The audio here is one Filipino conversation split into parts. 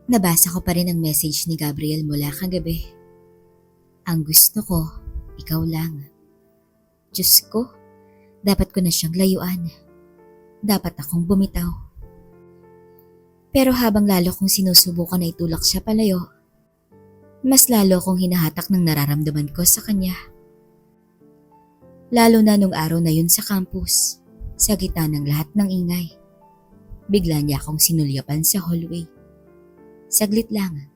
Nabasa ko pa rin ang message ni Gabriel mula kagabi. Ang gusto ko, ikaw lang. Diyos ko, dapat ko na siyang layuan. Dapat akong bumitaw. Pero habang lalo kong sinusubukan na itulak siya palayo, mas lalo kong hinahatak ng nararamdaman ko sa kanya. Lalo na nung araw na yun sa campus, sa gitna ng lahat ng ingay. Bigla niya akong sinulyapan sa hallway. Saglit lang,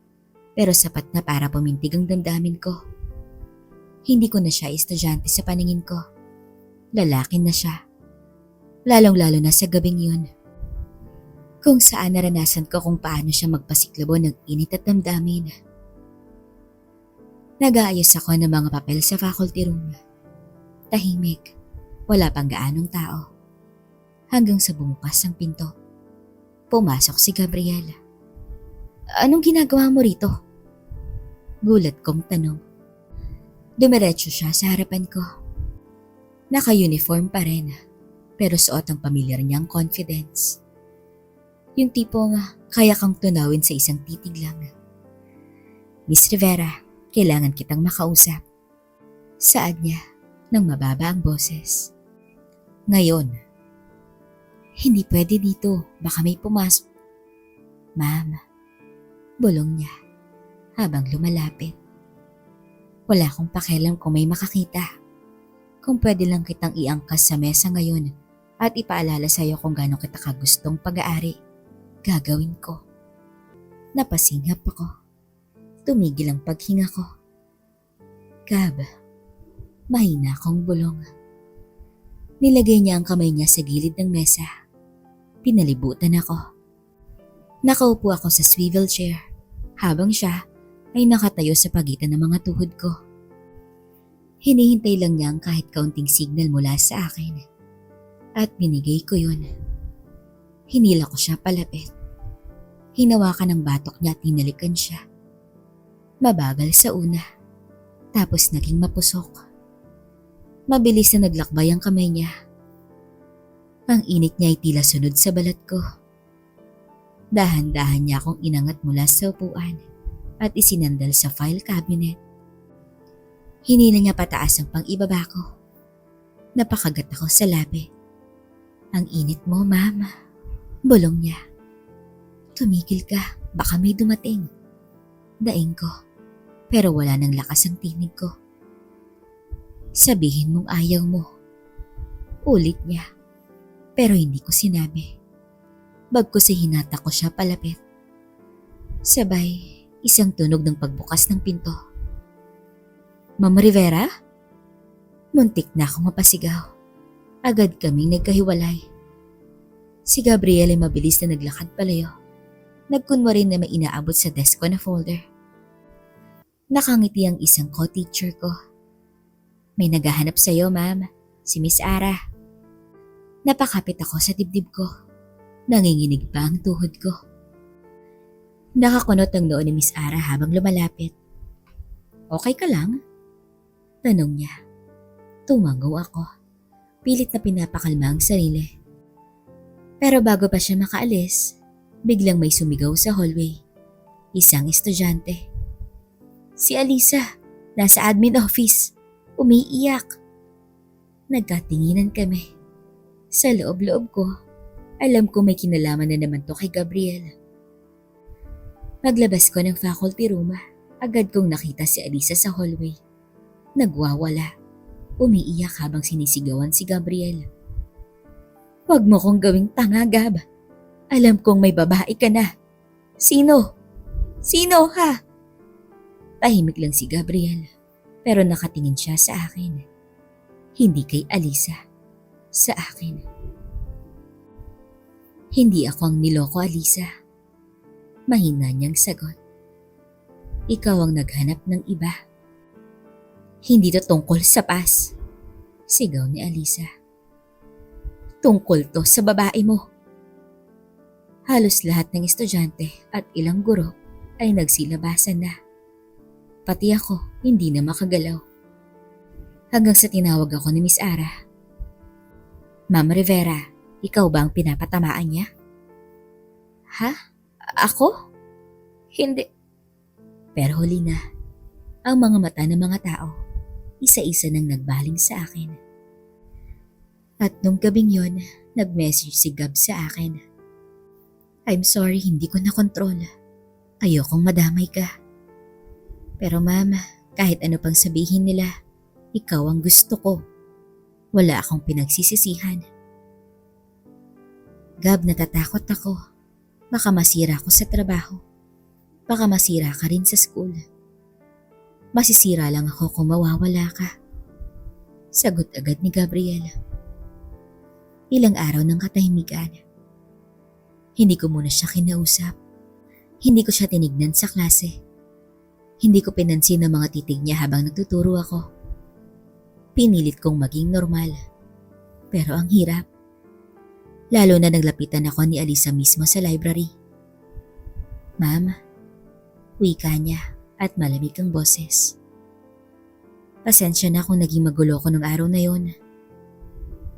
pero sapat na para pumintig ang damdamin ko. Hindi ko na siya estudyante sa paningin ko. Lalaki na siya. Lalong-lalo na sa gabing yun. Kung saan naranasan ko kung paano siya magpasiklabo ng init at damdamin. Nag-aayos ako ng mga papel sa faculty room. Tahimik, wala pang gaanong tao. Hanggang sa bumukas ang pinto. Pumasok si Gabriel. Anong ginagawa mo rito? Gulat kong tanong. Dumiretso siya sa harapan ko. Naka-uniform pa rin, pero suot ang pamilyar niyang confidence. Yung tipo nga, kaya kang tunawin sa isang titig lang. Miss Rivera, kailangan kitang makausap. Saad niya nang mababa ang boses. Ngayon. Hindi pwede dito, baka may pumasok. Ma'am, bulong niya habang lumalapit. Wala akong pakialam kung may makakita. Kung pwede lang kitang iangkas sa mesa ngayon at ipaalala sa'yo kung gaano kita kagustong pag-aari, gagawin ko. Napasingap ako. Tumigil ang paghinga ko. Gab, mahina akong bulong. Nilagay niya ang kamay niya sa gilid ng mesa. Pinalibutan ako. Nakaupo ako sa swivel chair habang siya ay nakatayo sa pagitan ng mga tuhod ko. Hinihintay lang niya ang kahit kaunting signal mula sa akin. At binigay ko yun. Hinila ko siya palapit. Hinawakan ng batok niya at hinalikan siya. Mabagal sa una. Tapos naging mapusok. Mabilis na naglakbay ang kamay niya. Ang init niya ay tila sunod sa balat ko. Dahan-dahan niya akong inangat mula sa upuan at isinandal sa file cabinet. Hinila niya pataas ang pang-ibaba ko. Napakagat ako sa labi. Ang init mo, ma'am. Bulong niya. Tumigil ka, baka may dumating. Daing ko, pero wala nang lakas ang tinig ko. Sabihin mong ayaw mo. Ulit niya, pero hindi ko sinabi. Bagkus ay hinata ko siya palapit. Sabay, isang tunog ng pagbukas ng pinto. Ma'am Rivera? Muntik na akong mapasigaw. Agad kaming nagkahiwalay. Si Gabriel ay mabilis na naglakad palayo. Nagkunwari na may inaabot sa desk ko na folder. Nakangiti ang isang co-teacher ko. May naghahanap sa'yo, ma'am. Si Miss Ara. Napakapit ako sa dibdib ko. Nanginginig pa ang tuhod ko. Nakakunot ang noo ni Miss Ara habang lumalapit. Okay ka lang? Tanong niya. Tumango ako. Pilit na pinapakalma ang sarili. Pero bago pa siya makaalis, biglang may sumigaw sa hallway. Isang estudyante. Si Alisa, nasa admin office. Umiiyak. Nagkatinginan kami. Sa loob-loob ko, alam ko may kinalaman na naman to kay Gabriel. Paglabas ko ng faculty room, agad kong nakita si Alisa sa hallway. Nagwawala. Umiiyak habang sinisigawan si Gabriel. Huwag mo kong gawing tanga, Gab. Alam kong may babae ka na. Sino? Sino, ha? Tahimik lang si Gabriel, pero nakatingin siya sa akin. Hindi kay Alisa. Sa akin. Hindi ako ang niloko, Alisa. Mahina niyang sagot. Ikaw ang naghanap ng iba. Hindi to tungkol sa past. Sigaw ni Alisa. Tungkol to sa babae mo. Halos lahat ng estudyante at ilang guro ay nagsilabasan na. Pati ako hindi na makagalaw. Hanggang sa tinawag ako ni Miss Ara. Ma'am Rivera, ikaw ba ang pinapatamaan niya? Ha? Ako? Hindi. Pero huli na, ang mga mata ng mga tao, isa-isa nang nagbaling sa akin. At nung gabing yon, nag-message si Gab sa akin. I'm sorry, hindi ko nakontrol. Ayokong madamay ka. Pero mama, kahit ano pang sabihin nila, ikaw ang gusto ko. Wala akong pinagsisisihan. Gab, natatakot ako. Baka masira ako sa trabaho. Baka masira ka rin sa school. Masisira lang ako kung mawawala ka. Sagot agad ni Gabriel. Ilang araw ng katahimikan. Hindi ko muna siya kinausap. Hindi ko siya tinignan sa klase. Hindi ko pinansin ang mga titig niya habang nagtuturo ako. Pinilit kong maging normal. Pero ang hirap. Lalo na naglapitan ako ni Alisa mismo sa library. Ma'am, wika niya at malamig ang boses. Pasensya na kung naging magulo ko nung araw na yon.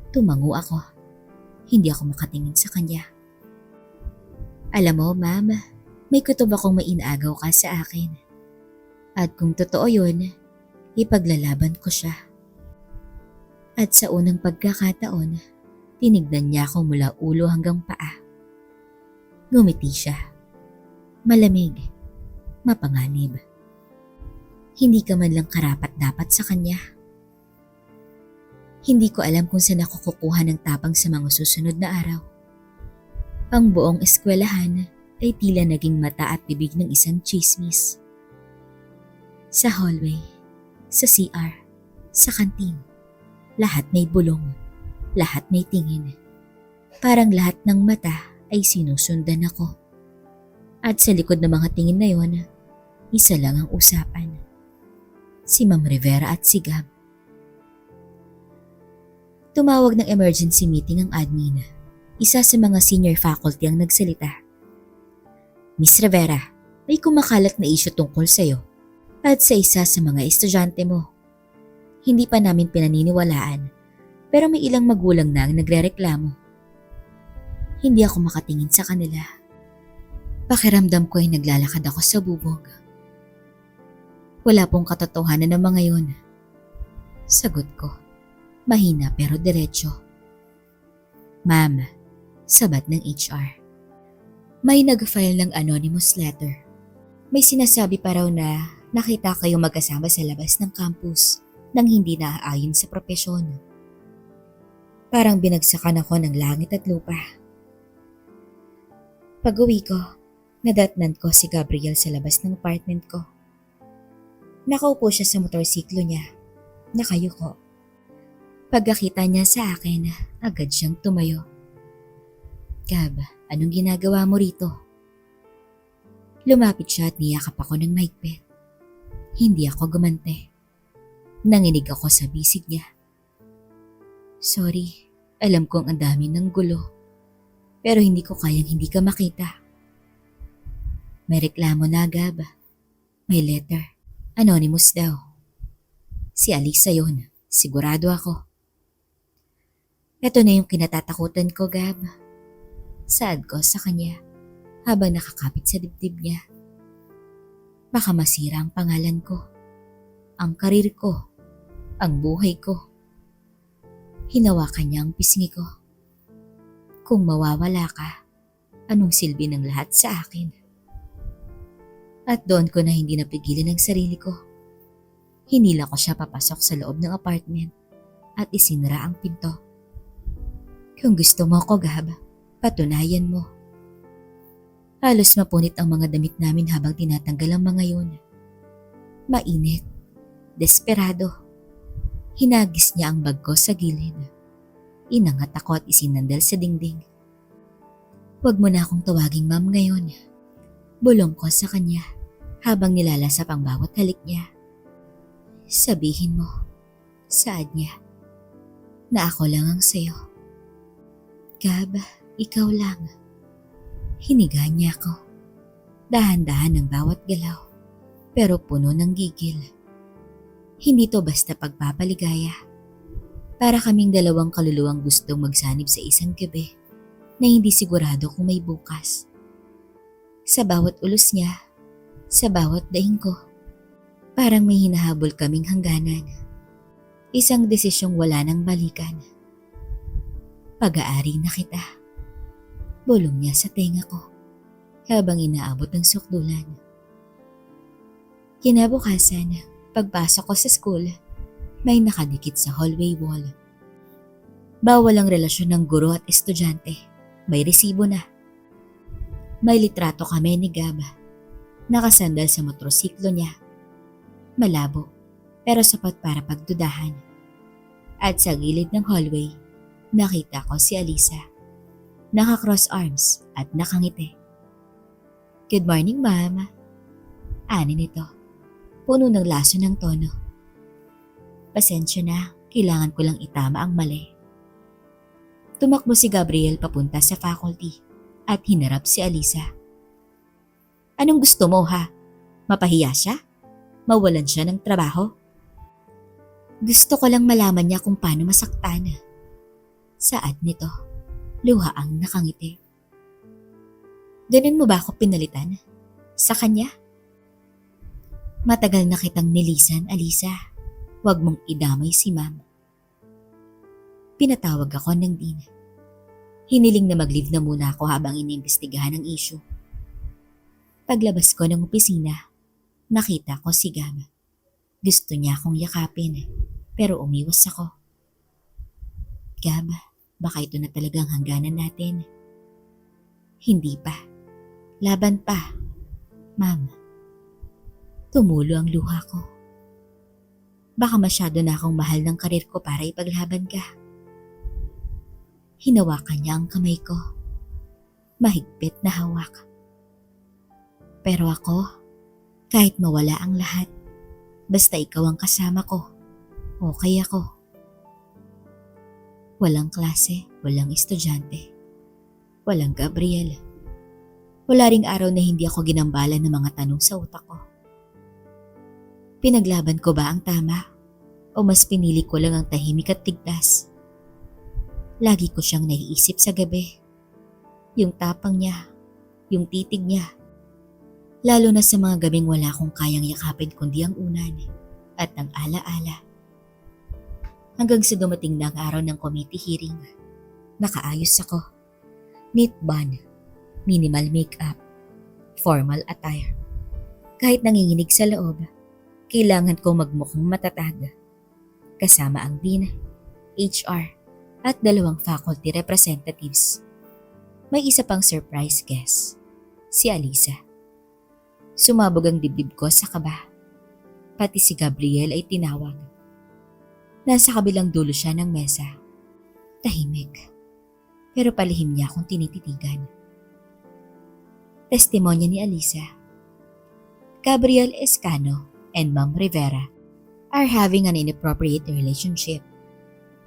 Tumango ako. Hindi ako makatingin sa kanya. Alam mo, ma'am, may kutob akong mainagaw ka sa akin. At kung totoo yun, ipaglalaban ko siya. At sa unang pagkakataon, tinignan niya ako mula ulo hanggang paa. Ngumiti siya. Malamig, mapanganib. Hindi ka man lang karapat-dapat sa kanya. Hindi ko alam kung saan ako kukuha ng tapang sa mga susunod na araw. Ang buong eskwelahan ay tila naging mata at bibig ng isang chismis. Sa hallway, sa CR, sa kantin, lahat may bulong, lahat may tingin. Parang lahat ng mata ay sinusundan ako. At sa likod ng mga tingin na yon, isa lang ang usapan. Si Ma'am Rivera at si Gab. Tumawag ng emergency meeting ang admin. Isa sa mga senior faculty ang nagsalita. Miss Rivera, may kumakalat na issue tungkol sa'yo at sa isa sa mga estudyante mo. Hindi pa namin pinaniniwalaan pero may ilang magulang na ang nagrereklamo. Hindi ako makatingin sa kanila. Pakiramdam ko ay naglalakad ako sa bubog. Wala pong katotohanan ng mga yon. Sagot ko. Mahina pero diretso. Ma'am, sabat ng HR. May nag-file ng anonymous letter. May sinasabi pa raw na nakita kayong magkasama sa labas ng campus nang hindi naaayon sa propesyon. Parang binagsakan ako ng langit at lupa. Pag-uwi ko, nadatnan ko si Gabriel sa labas ng apartment ko. Nakaupo siya sa motorsiklo niya. Nakayuko. Pagkakita niya sa akin, agad siyang tumayo. Gab, anong ginagawa mo rito? Lumapit siya at niyakap ako ng mahigpit. Hindi ako gumante. Nanginig ako sa bisig niya. Sorry, alam kong ang dami ng gulo. Pero hindi ko kayang hindi ka makita. May reklamo na, Gab. May letter. Anonymous daw. Si Alisa yun. Sigurado ako. Ito na yung kinatatakutan ko, Gab. Saad ko sa kanya habang nakakapit sa dibdib niya. Baka masira ang pangalan ko, ang karir ko, ang buhay ko. Hinawakan niya ang pisngi ko. Kung mawawala ka, anong silbi ng lahat sa akin? At doon ko na hindi napigilan ang sarili ko. Hinila ko siya papasok sa loob ng apartment at isinara ang pinto. Kung gusto mo ko, Gab, patunayan mo. Halos mapunit ang mga damit namin habang tinatanggal ang mga yun. Mainit, desperado. Hinagis niya ang bag ko sa gilid. Inangat ako at isinandal sa dingding. Huwag mo na akong tawaging ma'am ngayon. Bulong ko sa kanya habang nilalasap ang bawat halik niya. Sabihin mo, saad niya, na ako lang ang sayo. Gab, ikaw lang. Hiniga niya ako. Dahan-dahan ang bawat galaw, pero puno ng gigil. Hindi to basta pagpapaligaya. Para kaming dalawang kaluluwang gustong magsanib sa isang gabi na hindi sigurado kung may bukas. Sa bawat ulos niya, Sa bawat daing ko, parang may hinahabol kaming hangganan. Isang desisyong wala nang balikan. Pag-aari na kita. Bulong niya sa tenga ko habang inaabot ng sukdulan. Kinabukasan, pagpasok ko sa school, may nakadikit sa hallway wall. Bawal ang relasyon ng guro at estudyante. May resibo na. May litrato kami ni Gab. Nakasandal sa motorsiklo niya. Malabo, pero sapat para pagdudahan. At sa gilid ng hallway, nakita ko si Alisa. Naka-cross arms at nakangiti. "Good morning, ma'am." Ani nito. Puno ng laso ng tono. "Pasensya na, kailangan ko lang itama ang mali." Tumakbo si Gabriel papunta sa faculty at hinarap si Alisa. "Anong gusto mo, ha? Mapahiya siya? Mawalan siya ng trabaho?" "Gusto ko lang malaman niya kung paano masaktan." Saad nito, luha ang nakangiti. "Ganun mo ba ako pinalitan? Sa kanya?" "Matagal na kitang nilisan, Alisa. Huwag mong idamay si ma'am." Pinatawag ako ng dean. Hiniling na mag-leave na muna ako habang iniimbestigahan ang issue. Paglabas ko ng opisina, nakita ko si Gab. Gusto niya akong yakapin, pero umiwas ako. "Gab, baka ito na talagang hangganan natin." "Hindi pa. Laban pa, ma'am." Tumulo ang luha ko. Baka masyado na akong mahal ng karir ko para ipaglaban ka. Hinawakan niya ang kamay ko. Mahigpit na hawak. "Pero ako, kahit mawala ang lahat, basta ikaw ang kasama ko, okay ako." Walang klase, walang estudyante, walang Gabriel. Wala ring araw na hindi ako ginambalan ng mga tanong sa utak ko. Pinaglaban ko ba ang tama? O mas pinili ko lang ang tahimik at tigtas? Lagi ko siyang naiisip sa gabi. Yung tapang niya, yung titig niya. Lalo na sa mga gabing wala akong kayang yakapin kundi ang unan at ang alaala. Hanggang sa dumating na ang araw ng committee hearing. Nakaayos ako. Neat bun, minimal makeup, formal attire. Kahit nanginginig sa loob, kailangan kong magmukhang matatag. Kasama ang dean, HR, at 2 faculty representatives. May isa pang surprise guest, si Alisa. Sumabog ang dibdib ko sa kaba. Pati si Gabriel ay tinawag. Nasa kabilang dulo siya ng mesa. Tahimik, pero palihim niya akong tinititigan. Testimonya ni Alisa. Gabriel Escano and Ma'am Rivera are having an inappropriate relationship.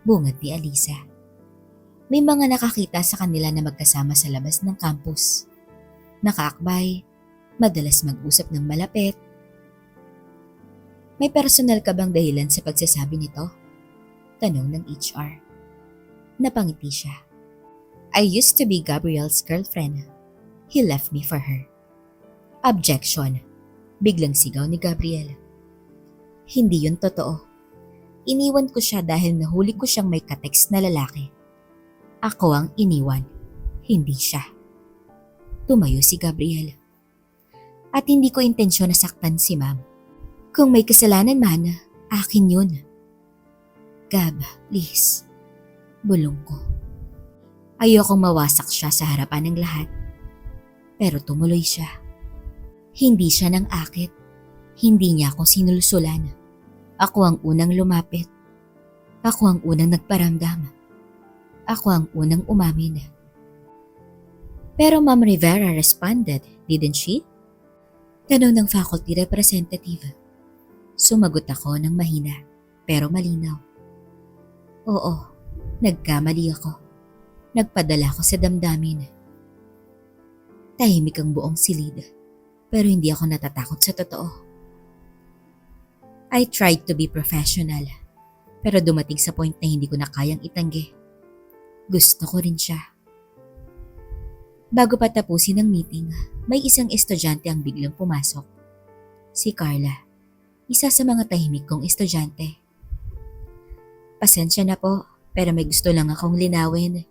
Bungad ni Alisa. May mga nakakita sa kanila na magkasama sa labas ng campus. Nakaakbay, madalas mag-usap ng malapit. "May personal ka bang dahilan sa pagsasabi nito?" Tanong ng HR. Napangiti siya. "I used to be Gabriel's girlfriend. He left me for her." Objection. Biglang sigaw ni Gabriel. "Hindi yun totoo. Iniwan ko siya dahil nahuli ko siyang may ka-text na lalaki. Ako ang iniwan, hindi siya." Tumayo si Gabriel. "At hindi ko intensyon na saktan si ma'am. Kung may kasalanan man, akin yun." "Gab, please." Bulong ko. Ayokong mawasak siya sa harapan ng lahat. Pero tumuloy siya. Hindi siya nang akit. Hindi niya ako sinulsulan. Ako ang unang lumapit. Ako ang unang nagparamdam. Ako ang unang umamin. "Pero Ma'am Rivera responded, didn't she?" Tanong ng faculty representative. Sumagot ako ng mahina, pero malinaw. "Oo, nagkamali ako. Nagpadala ako sa damdamin." Tahimik ang buong silid, pero hindi ako natatakot sa totoo. I tried to be professional, pero dumating sa point na hindi ko na kayang itanggi. Gusto ko rin siya. Bago pa tapusin ang meeting, may isang estudyante ang biglang pumasok. si Carla, isa sa mga tahimik kong estudyante. Pasensya na po, pero may gusto lang akong linawin.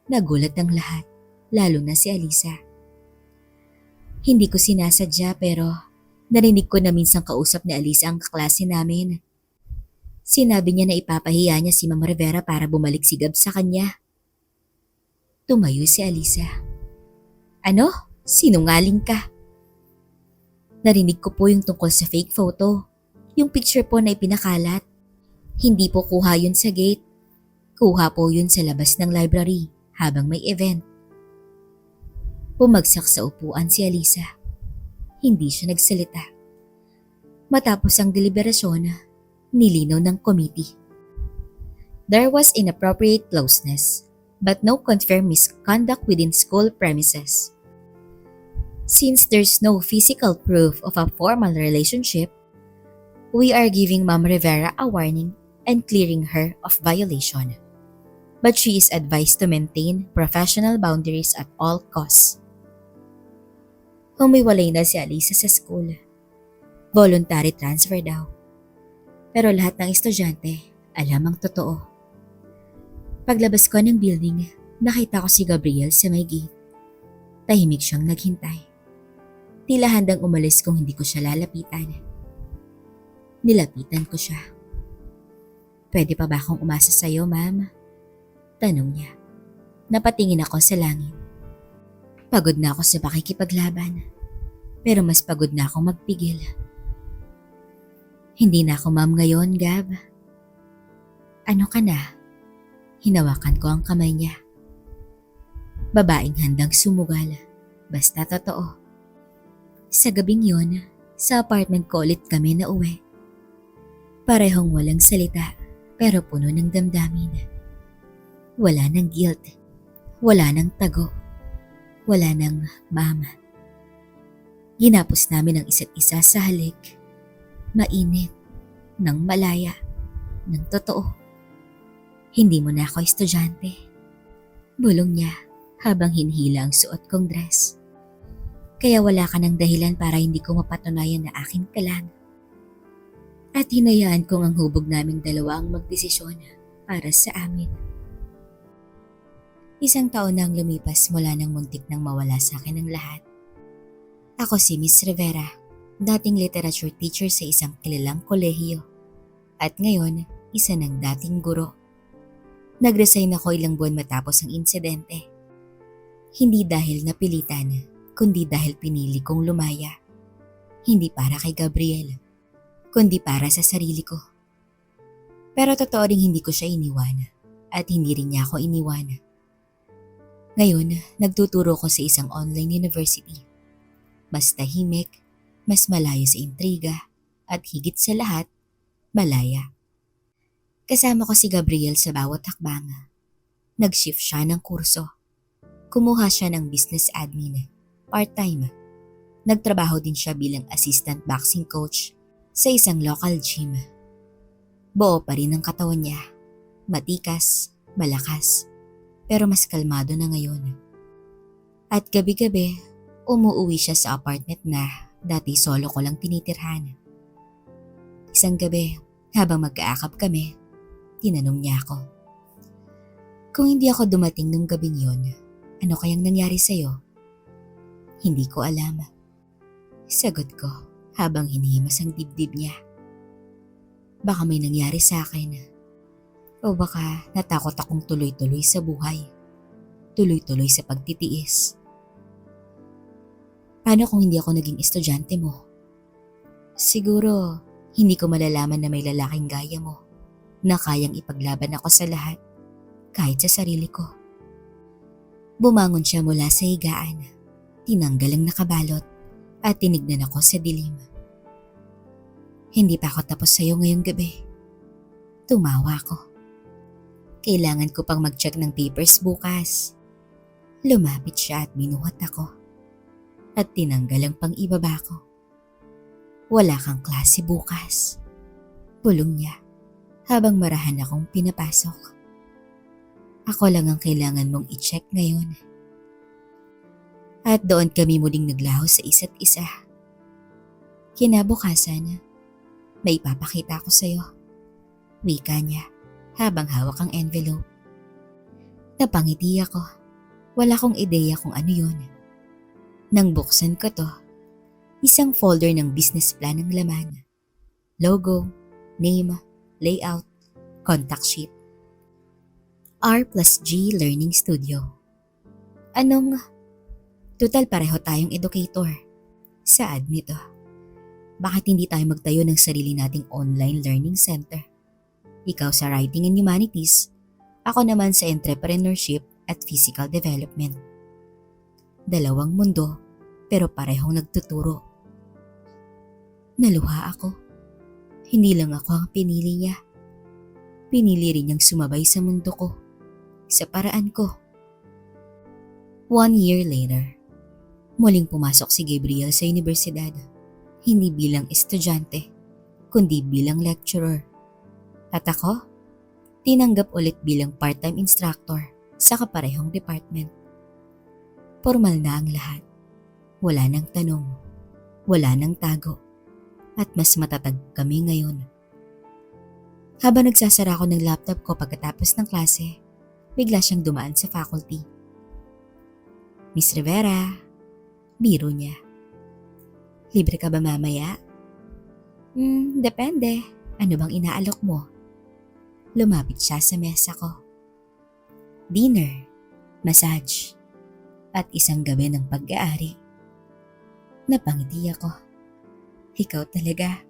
Nagulat ang lahat, lalo na si Alisa. Hindi ko sinasadya pero narinig ko na minsan kausap ni Alisa ang kaklase namin. Sinabi niya na ipapahiya niya si Ma'am Rivera para bumalik si Gab sa kanya. Tumayo si Alisa. Ano? Sinungaling ka? Narinig ko po yung tungkol sa fake photo. Yung picture po na ipinakalat. Hindi po kuha yun sa gate. Kuha po yun sa labas ng library habang may event. Bumagsak sa upuan si Alisa. Hindi siya nagsalita. Matapos ang deliberasyon, nilinaw ng committee. There was inappropriate closeness, but no confirmed misconduct within school premises. Since there's no physical proof of a formal relationship, we are giving Ma'am Rivera a warning and clearing her of violation. But she is advised to maintain professional boundaries at all costs. Humiwalay na si Alisa sa school. Voluntary transfer daw. Pero lahat ng estudyante alam ang totoo. Paglabas ko ng building, nakita ko si Gabriel sa may gate. Tahimik siyang naghintay. Tila handang umalis kung hindi ko siya lalapitan. Nilapitan ko siya. Pwede pa ba akong umasa sa'yo, ma'am? Tanong niya. Napatingin ako sa langit. Pagod na ako sa pakikipaglaban. Pero mas pagod na akong magpigil. Hindi na ako ma'am ngayon, Gab. Ano ka na? Hinawakan ko ang kamay niya. Babaeng handang sumugal. Basta totoo. Sa gabing yon, sa apartment ko ulit kami na uwi. Parehong walang salita pero puno ng damdamin. Wala ng guilt, wala ng tago, wala ng mama. Ginapos namin ang isa't isa sa halik. Mainit, ng malaya, ng totoo. Hindi mo na ako estudyante. Bulong niya habang hinhila ang suot kong dress. Kaya wala ka ng dahilan para hindi ko mapatunayan na akin ka lang. At hinayaan kong ang hubog naming dalawa ang magdesisyon para sa amin. Isang taon na ang lumipas mula nang muntik nang mawala sa akin ang lahat. Ako si Miss Rivera, dating literature teacher sa isang kilalang kolehiyo. At ngayon, isa ng dating guro. Nag-resign ako ilang buwan matapos ang insidente. Hindi dahil napilitan, kundi dahil pinili kong lumaya. Hindi para kay Gabriel, kundi para sa sarili ko. Pero totoo ring hindi ko siya iniwan at hindi rin niya ako iniwan. Ngayon, nagtuturo ko sa isang online university. Mas tahimik, mas malayo sa intriga, at higit sa lahat, malaya. Kasama ko si Gabriel sa bawat hakbang. Nag-shift siya ng kurso. Kumuha siya ng business admin. Part-time. Nagtrabaho din siya bilang assistant boxing coach sa isang local gym. Buo pa rin ang katawan niya. Matikas, malakas, pero mas kalmado na ngayon. At gabi-gabi, umuwi siya sa apartment na dati solo ko lang tinitirhan. Isang gabi, habang magkaakap kami, tinanong niya ako. Kung hindi ako dumating nung gabing yon, ano kayang nangyari sa'yo? Hindi ko alam. Sagot ko habang hinihimas ang dibdib niya. Baka may nangyari sa akin. O baka natakot akong tuloy-tuloy sa buhay. Tuloy-tuloy sa pagtitiis. Paano kung hindi ako naging estudyante mo? Siguro, hindi ko malalaman na may lalaking gaya mo na kayang ipaglaban ako sa lahat, kahit sa sarili ko. Bumangon siya mula sa higaan. Tinanggal ang nakabalot at tinignan ako sa dilim. Hindi pa ako tapos sa'yo ngayong gabi. Tumawa ako. Kailangan ko pang mag-check ng papers bukas. Lumapit siya at binuhat ako. At tinanggal ang pang-ibaba ko. Wala kang klase bukas. Bulong niya habang marahan akong pinapasok. Ako lang ang kailangan mong i-check ngayon. At doon kami muling naglaho sa isa't isa. Kinabukasan, may ipapakita ko sa'yo. Wika niya habang hawak ang envelope. Napangiti ako. Wala kong ideya kung ano yun. Nang buksan ko to, isang folder ng business plan ang laman. Logo, name, layout, contact sheet. R+G Learning Studio. Anong? Total pareho tayong educator. Saad nito. Bakit hindi tayo magtayo ng sarili nating online learning center? Ikaw sa writing and humanities, ako naman sa entrepreneurship at physical development. Dalawang mundo pero parehong nagtuturo. Naluha ako. Hindi lang ako ang pinili niya. Pinili rin niyang sumabay sa mundo ko, sa paraan ko. 1 year later, muling pumasok si Gabriel sa universidad. Hindi bilang estudyante, kundi bilang lecturer. At ako, tinanggap ulit bilang part-time instructor sa kaparehong department. Formal na ang lahat. Wala nang tanong, wala nang tago, at mas matatag kami ngayon. Habang nagsasara ako ng laptop ko pagkatapos ng klase, bigla siyang dumaan sa faculty. Miss Rivera, biro niya. Libre ka ba mamaya? Depende. Ano bang inaalok mo? Lumapit siya sa mesa ko. Dinner, massage, at isang gabi ng pag-aari. Napangiti ako. Ikaw talaga.